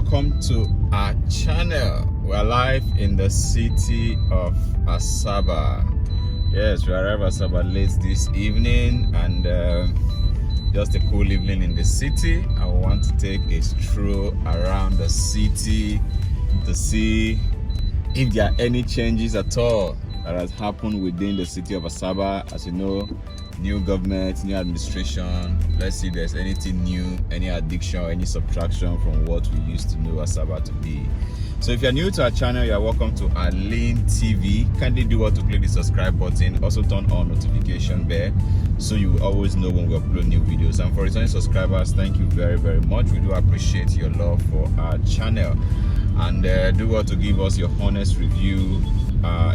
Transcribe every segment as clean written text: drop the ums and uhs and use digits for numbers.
welcome to our channel. We're live in the city of Asaba. Yes, we arrived at Asaba late this evening, and just a cool evening in the city. I want to take a stroll around the city to see if there are any changes at all that has happened within the city of Asaba. As you know, new government, new administration. Let's see if there's anything new, any addition, any subtraction from what we used to know Asaba to be. So if you're new to our channel, you're welcome to Arlene TV. Kindly do what to click the subscribe button. Also turn on notification bell so you will always know when we upload new videos. And for returning subscribers, thank you very, very much. We do appreciate your love for our channel. And do what to give us your honest review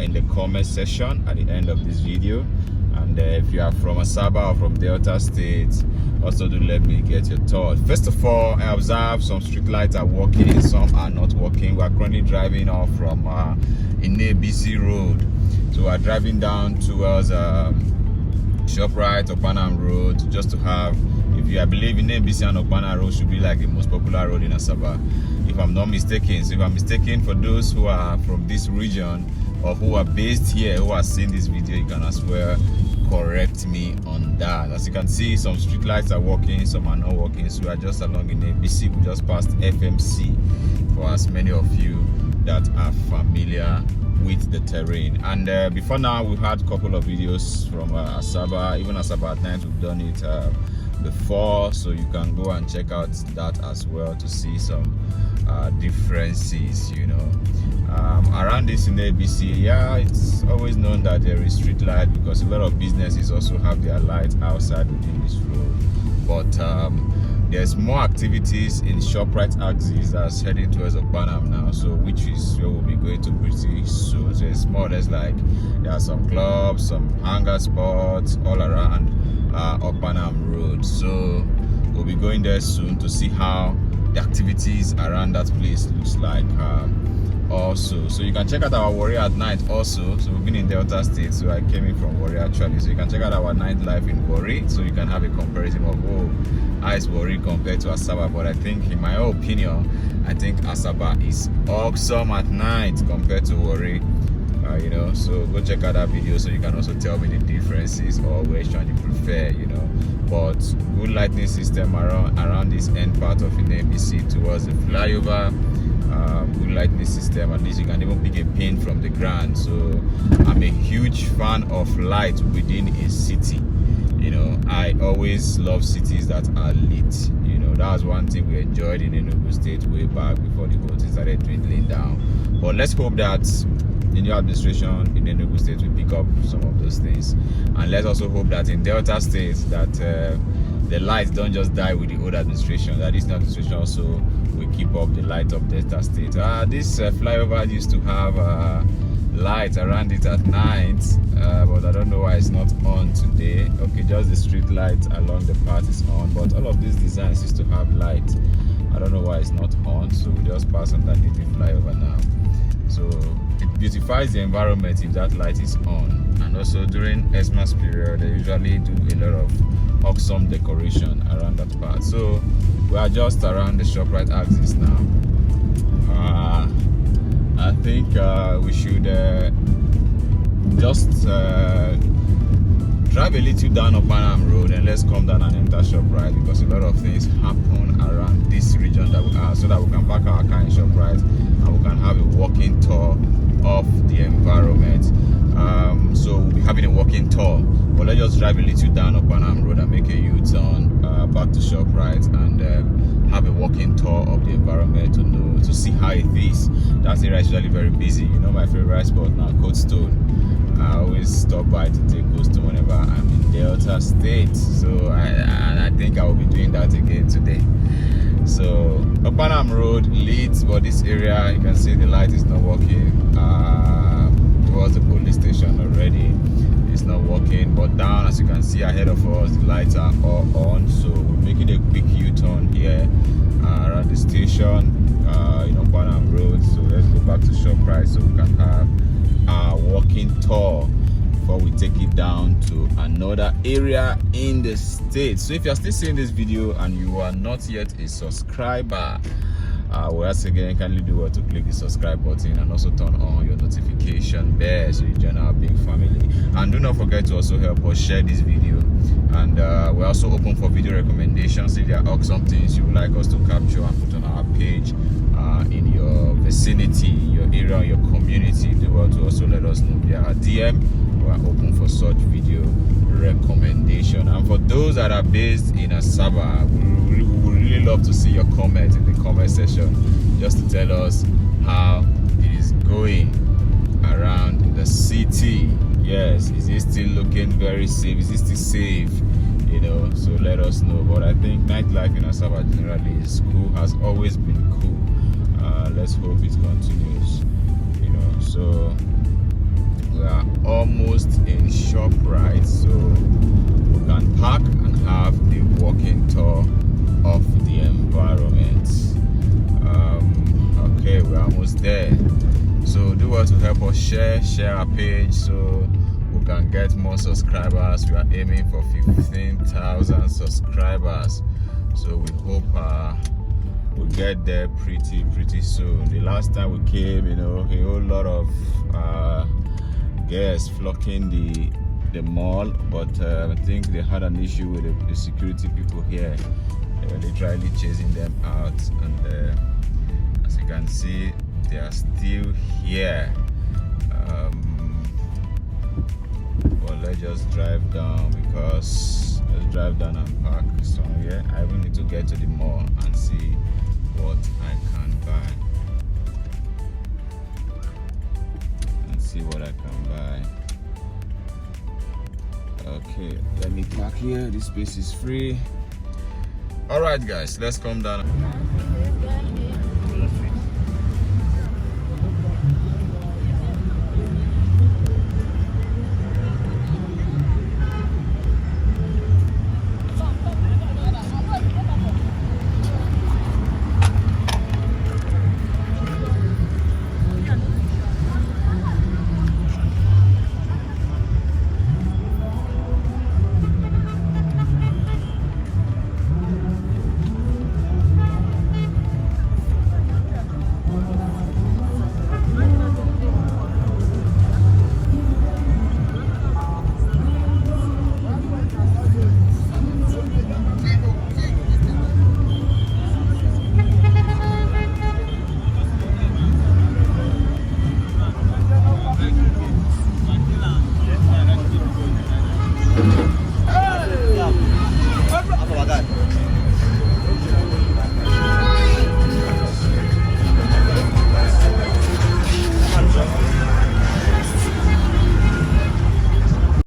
in the comment section at the end of this video. And if you are from Asaba or from Delta State, also do let me get your thoughts. First of all, I observe some street lights are working, some are not working. We are currently driving off from Enugu Road. So we are driving down towards ShopRite or Panam Road, just to have, I believe Enugu and Okpana Road should be like the most popular road in Asaba, if I'm not mistaken. So if I'm mistaken, for those who are from this region or who are based here, who are seeing this video, you can as well correct me on that. As you can see, some street lights are working, some are not working. So we are just along in ABC. We just passed FMC, for as many of you that are familiar with the terrain. And before now, we've had a couple of videos from Asaba. Even Asaba at night, we've done it before, so you can go and check out that as well to see some differences, you know. Around this in ABC, yeah, it's always known that there is street light because a lot of businesses also have their lights outside within this road. But there's more activities in ShopRite axis that's heading towards Okpanam now, so which is where we'll be going to pretty soon. So it's more or less like there are some clubs, some hangar spots all around Okpanam Road. So we'll be going there soon to see how the activities around that place looks like. Also, so you can check out our Warrior at night also. So we've been in Delta State, so I came in from Warrior actually. So you can check out our nightlife in Warri, so you can have a comparison of how is Warri compared to Asaba. But I think, in my opinion, I think Asaba is awesome at night compared to Warri. You know, so go check out that video so you can also tell me the differences or which one you prefer, you know. But good lighting system around this end part of NBC towards the flyover. Good lighting system, at least you can even pick a pin from the ground. So I'm a huge fan of light within a city. You know, I always love cities that are lit. You know, that was one thing we enjoyed in Enugu State way back before the whole thing started dwindling down. But let's hope that the new administration in Enugu State will pick up some of those things. And let's also hope that in Delta State that the lights don't just die with the old administration, that this new administration also will keep up the light of Delta State. This flyover used to have lights around it at night, but I don't know why it's not on today. Okay, just the street light along the path is on, but all of these designs used to have light. I don't know why it's not on, so we just pass underneath the flyover now. So it beautifies the environment if that light is on. And also during Xmas period, they usually do a lot of awesome decoration around that part. So we are just around the ShopRite axis now. I think we should just drive a little down Okpanam Road and let's come down and enter ShopRite, because a lot of things happen around this region that we are, so that we can park our car in ShopRite and we can have a walking tour of the environment. So we'll be having a walking tour, but let's just drive a little down Okpanam Road and make a U-turn back to ShopRite and have a walking tour of the environment to see how it is. That area is usually very busy. You know, my favorite spot now, Cold Stone. I always stop by to take Cold Stone whenever I'm in Delta State. So I think I will be doing that again today. So Okpanam Road leads, but this area you can see the light is not working. Towards the police station already, it's not working. But down, as you can see ahead of us, the lights are all on. So we're making a quick U-turn here around the station in Okpanam Road. So let's go back to ShopRite so we can have our walking tour before we take it down to another area in the state. So if you're still seeing this video and you are not yet a subscriber, Once again, kindly do well to click the subscribe button and also turn on your notification bell so you join our big family. And do not forget to also help us share this video. And we're also open for video recommendations. If there are awesome things you would like us to capture and put on our page in your vicinity, your area, your community, do well to also let us know via DM. We're open for such video recommendation. And for those that are based in Asaba, we would really love to see your comments in the comment section, just to tell us how it is going around the city. Yes, is it still looking very safe? Is it still safe? You know, so let us know. But I think nightlife in Asaba generally is cool, has always been cool. Let's hope it continues. You know, so we are almost in ShopRite, so we can park and have a walking tour of the environment. Okay, we're almost there. So do well to help us share our page so we can get more subscribers. We are aiming for 15,000 subscribers. So we hope we'll get there pretty soon. The last time we came, you know, a whole lot of guests flocking the mall, but I think they had an issue with the security people here. They were literally chasing them out, and as you can see, they are still here. Well, let's just drive down, because let's drive down and park somewhere. I will need to get to the mall and see what I can buy. See what I can buy. Okay, let me park here. This space is free. All right, guys, let's come down.